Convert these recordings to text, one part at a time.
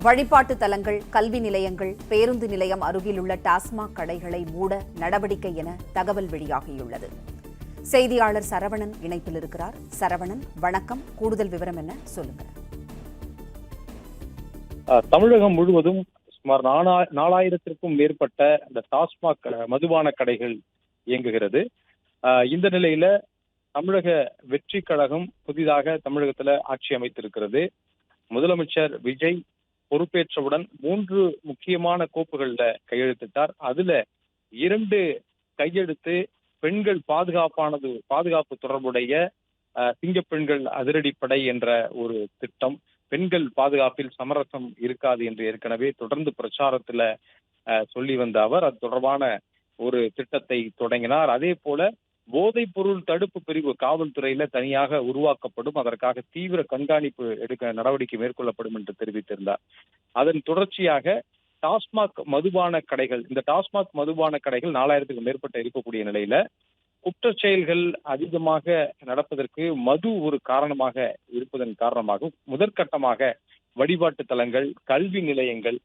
வழிபாட்டு தலங்கள், கல்வி நிலையங்கள், பேருந்து நிலையம் அருகில் உள்ள டாஸ்மாக் கடைகளை மூட நடவடிக்கை என தகவல் வெளியாகியுள்ளது. செய்தியாளர் சரவணன் இணைப்பில் இருக்கிறார். சரவணன், வணக்கம். கூடுதல் விவரம் என்ன, சொல்லுங்க. தமிழகம் முழுவதும் சுமார் 4000த்திற்கும் மேற்பட்ட இந்த டாஸ்மாக் மதுபான கடைகள் இயங்குகிறது. இந்த நிலையில தமிழக வெற்றி கழகம் புதிதாக தமிழகத்துல ஆட்சி அமைத்திருக்கிறது. முதலமைச்சர் விஜய் பொறுப்பேற்றவுடன் 3 முக்கியமான கோப்புகள்ல கையெழுத்திட்டார். அதுல 2 கையெழுத்து பெண்கள் பாதுகாப்பு தொடர்புடைய சிங்கப்பெண்கள் அதிரடிப்படை என்ற ஒரு திட்டம். பெண்கள் பாதுகாப்பில் சமரசம் இருக்காது என்று ஏற்கனவே தொடர்ந்து பிரச்சாரத்துல சொல்லி வந்த அவர் அது தொடர்பான ஒரு திட்டத்தை தொடங்கினார். அதே போல போதைப் பொருள் தடுப்பு பிரிவு காவல்துறையில தனியாக உருவாக்கப்படும், அதற்காக தீவிர கண்காணிப்பு எடுக்க நடவடிக்கை மேற்கொள்ளப்படும் என்று தெரிவித்திருந்தார். அதன் தொடர்ச்சியாக டாஸ்மாக் மதுபான கடைகள், இந்த டாஸ்மாக் மதுபான கடைகள் 4000த்துக்கும் மேற்பட்ட இருக்கக்கூடிய நிலையில குற்றச் செயல்கள் அதிகமாக நடப்பதற்கு மது ஒரு காரணமாக இருப்பதன் காரணமாக முதற்கட்டமாக வழிபாட்டு தலங்கள், கல்வி நிலையங்கள்,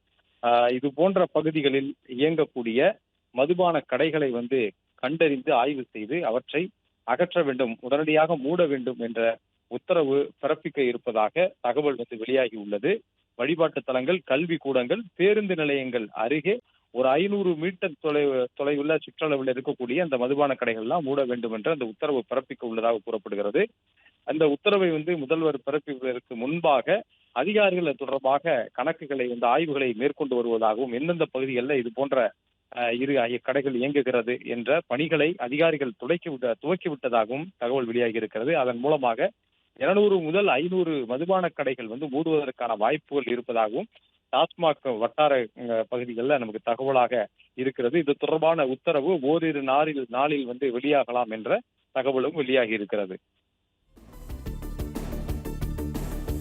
இது போன்ற பகுதிகளில் இயங்கக்கூடிய மதுபான கடைகளை கண்டறிந்து ஆய்வு செய்து அவற்றை அகற்ற வேண்டும், உடனடியாக மூட வேண்டும் என்ற உத்தரவு பிறப்பிக்க இருப்பதாக தகவல் வெளியாகி உள்ளது. வழிபாட்டு தலங்கள், கல்வி கூடங்கள், பேருந்து நிலையங்கள் அருகே ஒரு 500 மீட்டர் தொலைவுள்ள சுற்றளவில் இருக்கக்கூடிய அந்த மதுபான கடைகள் எல்லாம் மூட வேண்டும் என்று அந்த உத்தரவு பிறப்பிக்க உள்ளதாக கூறப்படுகிறது. அந்த உத்தரவை முதல்வர் பிறப்பிப்பதற்கு முன்பாக அதிகாரிகள் தொடர்பாக கணக்குகளை ஆய்வுகளை மேற்கொண்டு வருவதாகவும், எந்தெந்த பகுதிகளில் இது போன்ற இரு கடைகள் இயங்குகிறது என்ற பணிகளை அதிகாரிகள் துவக்கி விட்டதாகவும் தகவல் வெளியாகி இருக்கிறது. அதன் மூலமாக 200 முதல் 500 மதுபான கடைகள் மூடுவதற்கான வாய்ப்புகள் இருப்பதாகவும் டாஸ்மாக் வட்டார பகுதிகளில் நமக்கு தகவலாக இருக்கிறது. இது தொடர்பான உத்தரவு ஓரிரு நாளில் வெளியாகலாம் என்ற தகவலும் வெளியாகி இருக்கிறது.